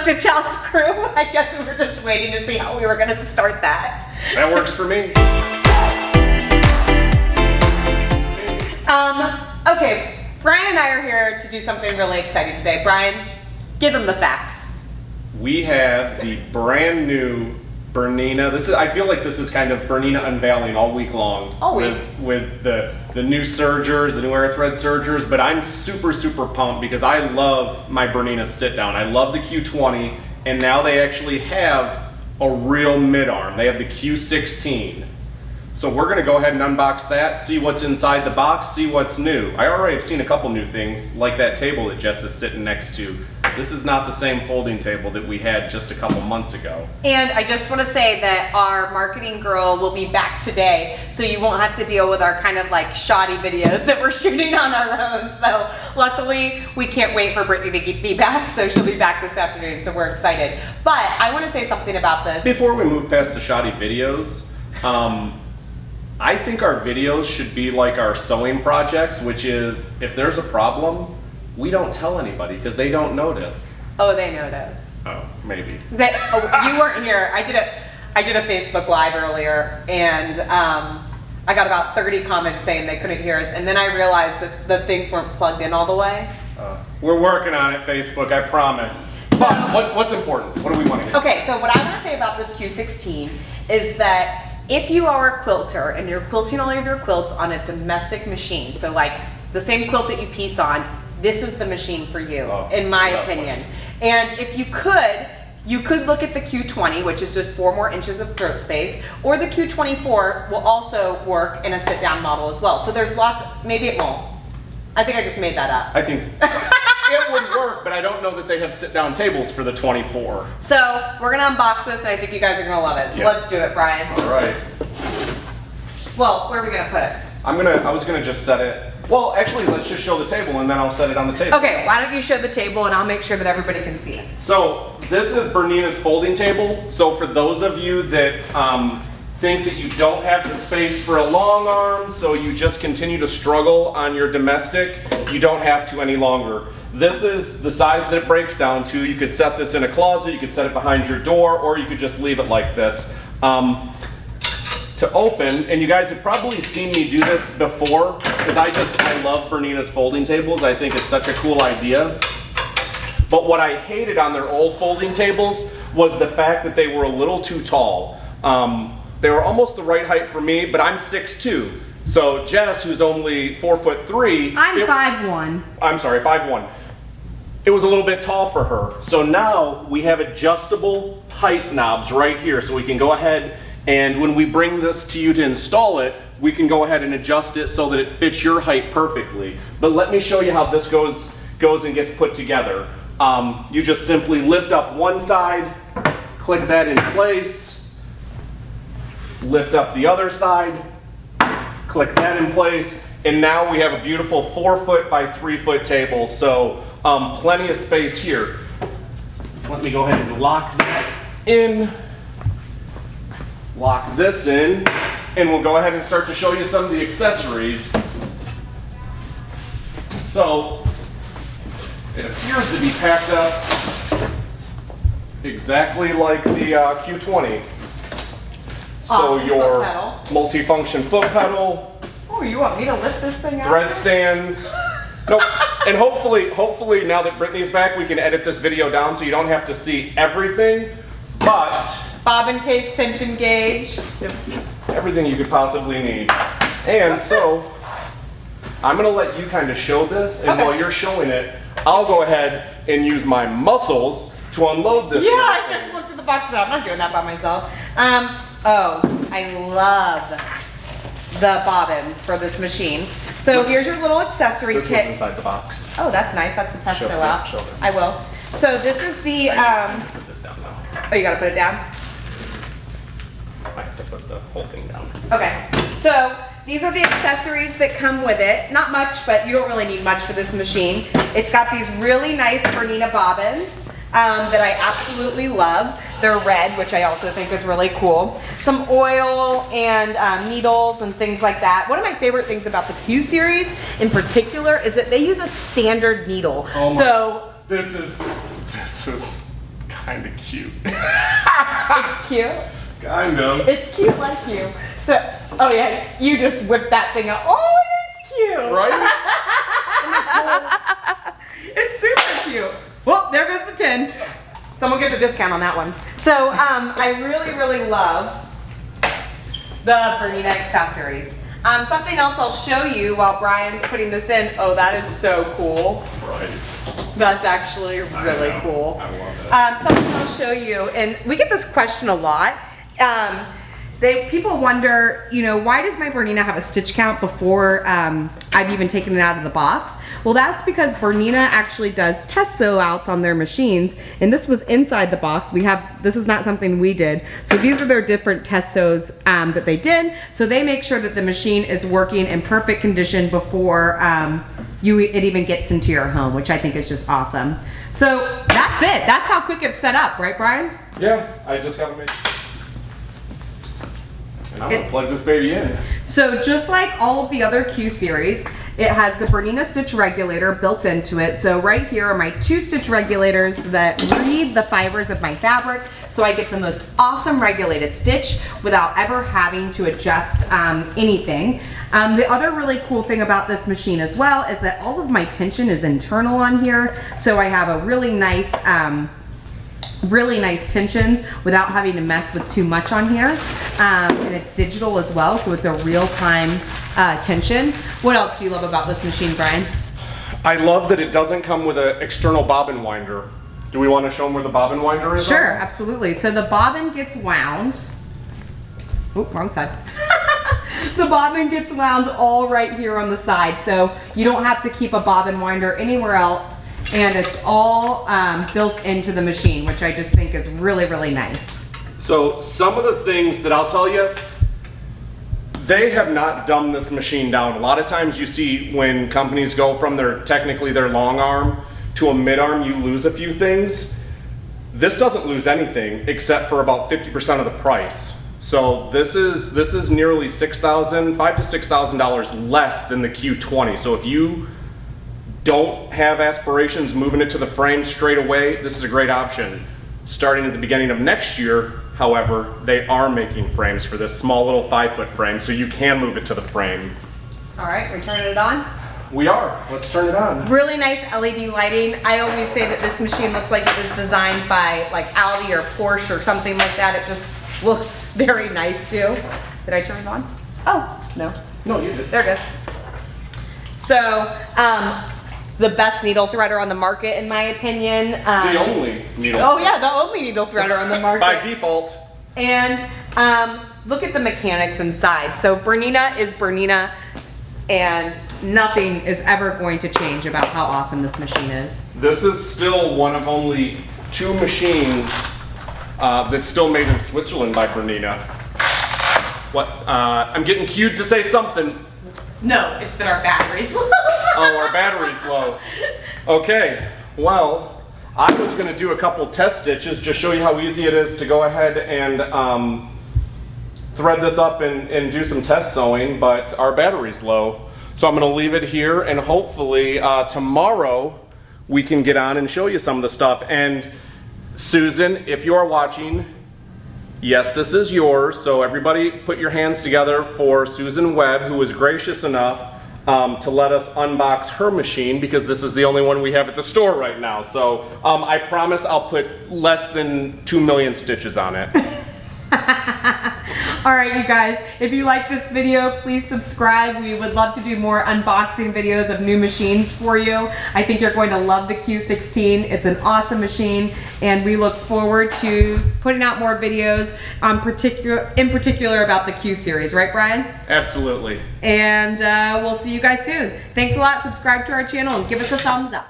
Stitchhouse crew. I guess we were just waiting to see how we were going to start that. That works for me. Okay, Brian and I are here to do something really exciting today. Brian, give them the facts. We have the brand new Bernina. I feel like this is kind of Bernina unveiling all week long. All week. With the new sergers, the new air thread sergers, but I'm super, super pumped because I love my Bernina sit down. I love the Q20, and now they actually have a real mid-arm. They have the Q16. So we're gonna go ahead and unbox that, see what's inside the box, see what's new. I already have seen a couple new things, like that table that Jess is sitting next to. This is not the same folding table that we had just a couple months ago. And I just want to say that our marketing girl will be back today, so you won't have to deal with our kind of like shoddy videos that we're shooting on our own. So luckily, we can't wait for Brittany to be back, so she'll be back this afternoon, so we're excited. But I want to say something about this. Before we move past the shoddy videos, I think our videos should be like our sewing projects, which is if there's a problem, we don't tell anybody because they don't notice. Oh, they notice. Oh, maybe. You weren't here. I did a Facebook Live earlier, and I got about 30 comments saying they couldn't hear us, and then I realized that the things weren't plugged in all the way. We're working on it, Facebook, I promise. But what's important? What do we want to do? Okay, so what I want to say about this Q16 is that if you are a quilter and you're quilting all of your quilts on a domestic machine, so like the same quilt that you piece on, this is the machine for you, in my opinion. And if you could look at the Q20, which is just 4 more inches of throat space, or the Q24 will also work in a sit-down model as well. So there's lots, maybe it won't. I think I just made that up. I think it would work, but I don't know that they have sit-down tables for the 24. So we're gonna unbox this, and I think you guys are gonna love it. So let's do it, Brian. All right. Well, where are we gonna put it? I was gonna just set it. Well, actually, let's just show the table, and then I'll set it on the table. Okay, why don't you show the table, and I'll make sure that everybody can see it. So this is Bernina's folding table. So for those of you that think that you don't have the space for a long arm, so you just continue to struggle on your domestic, you don't have to any longer. This is the size that it breaks down to. You could set this in a closet, you could set it behind your door, or you could just leave it like this. To open, and you guys have probably seen me do this before, because I love Bernina's folding tables. I think it's such a cool idea. But what I hated on their old folding tables was the fact that they were a little too tall. They were almost the right height for me, but I'm 6'2". So Jess, who's only 4'3", I'm 5'1". I'm sorry, 5'1". It was a little bit tall for her. So now we have adjustable height knobs right here, so we can go ahead and when we bring this to you to install it, we can go ahead and adjust it so that it fits your height perfectly. But let me show you how this goes and gets put together. You just simply lift up one side, click that in place, lift up the other side, click that in place, and now we have a beautiful 4 by 3 foot table. So plenty of space here. Let me go ahead and lock that in. Lock this in, and we'll go ahead and start to show you some of the accessories. So it appears to be packed up exactly like the Q20. So your multifunction foot pedal. Oh, you want me to lift this thing out? Thread stands. Nope. And hopefully now that Brittany's back, we can edit this video down so you don't have to see everything, but bobbin case, tension gauge. Everything you could possibly need. And so, I'm gonna let you kind of show this, and while you're showing it, I'll go ahead and use my muscles to unload this. Yeah, I just looked at the boxes. I'm not doing that by myself. Oh, I love the bobbins for this machine. So here's your little accessory kit. This one's inside the box. Oh, that's nice. That's the test Show sew them, out. show them. I will. So this is the. I need to put this down now. Oh, you gotta put it down? I have to put the whole thing down. Okay, so these are the accessories that come with it. Not much, but you don't really need much for this machine. It's got these really nice Bernina bobbins that I absolutely love. They're red, which I also think is really cool. Some oil and needles and things like that. One of my favorite things about the Q series in particular is that they use a standard needle. Oh my, this is kind of cute. It's cute. Kind of. It's cute like you. So, oh yeah, you just whipped that thing out. Oh, it is cute. Right? It's super cute. Well, there goes the 10. Someone gets a discount on that one. So, I really, really love the Bernina accessories. Something else I'll show you while Brian's putting this in. Oh, that is so cool. Right. That's actually really cool. I love it. Something I'll show you, and we get this question a lot. People wonder, you know, why does my Bernina have a stitch count before I've even taken it out of the box? Well, that's because Bernina actually does test sew outs on their machines, and this was inside the box. This is not something we did. So these are their different test sews that they did. So they make sure that the machine is working in perfect condition before it even gets into your home, which I think is just awesome. So that's it. That's how quick it's set up, right, Brian? Yeah, I just gotta make. And I'm gonna plug this baby in. So just like all of the other Q series, it has the Bernina stitch regulator built into it. So right here are my 2 stitch regulators that read the fibers of my fabric, so I get the most awesome regulated stitch without ever having to adjust anything. The other really cool thing about this machine as well is that all of my tension is internal on here, so I have a really nice tensions without having to mess with too much on here. And it's digital as well, so it's a real-time tension. What else do you love about this machine, Brian? I love that it doesn't come with an external bobbin winder. Do we want to show them where the bobbin winder is? Sure, absolutely. So the bobbin gets wound. Oh, wrong side. The bobbin gets wound all right here on the side, so you don't have to keep a bobbin winder anywhere else. And it's all built into the machine, which I just think is really, really nice. So some of the things that I'll tell you, they have not dumbed this machine down. A lot of times you see when companies go from technically their long arm to a mid arm, you lose a few things. This doesn't lose anything except for about 50% of the price. So this is nearly $5,000 to $6,000 less than the Q20. So if you don't have aspirations moving it to the frame straight away, this is a great option. Starting at the beginning of next year, however, they are making frames for this small little 5-foot frame, so you can move it to the frame. All right, we're turning it on. We are. Let's turn it on. Really nice LED lighting. I always say that this machine looks like it was designed by like Audi or Porsche or something like that. It just looks very nice too. Did I turn it on? Oh, no. No, you did. There it goes. So, the best needle threader on the market, in my opinion. The only needle. Oh yeah, the only needle threader on the market. By default. And look at the mechanics inside. So Bernina is Bernina, and nothing is ever going to change about how awesome this machine is. This is still one of only 2 machines that's still made in Switzerland by Bernina. What? I'm getting cued to say something. No, it's that our battery's low. Oh, our battery's low. Okay, well, I was gonna do a couple test stitches, just show you how easy it is to go ahead and thread this up and do some test sewing, but our battery's low. So I'm gonna leave it here, and hopefully tomorrow we can get on and show you some of the stuff. And Susan, if you are watching, yes, this is yours, so everybody put your hands together for Susan Webb, who was gracious enough to let us unbox her machine, because this is the only one we have at the store right now. So I promise I'll put less than 2 million stitches on it. All right, you guys, if you like this video, please subscribe. We would love to do more unboxing videos of new machines for you. I think you're going to love the Q16. It's an awesome machine, and we look forward to putting out more videos in particular about the Q series, right, Brian? Absolutely. And we'll see you guys soon. Thanks a lot. Subscribe to our channel and give us a thumbs up.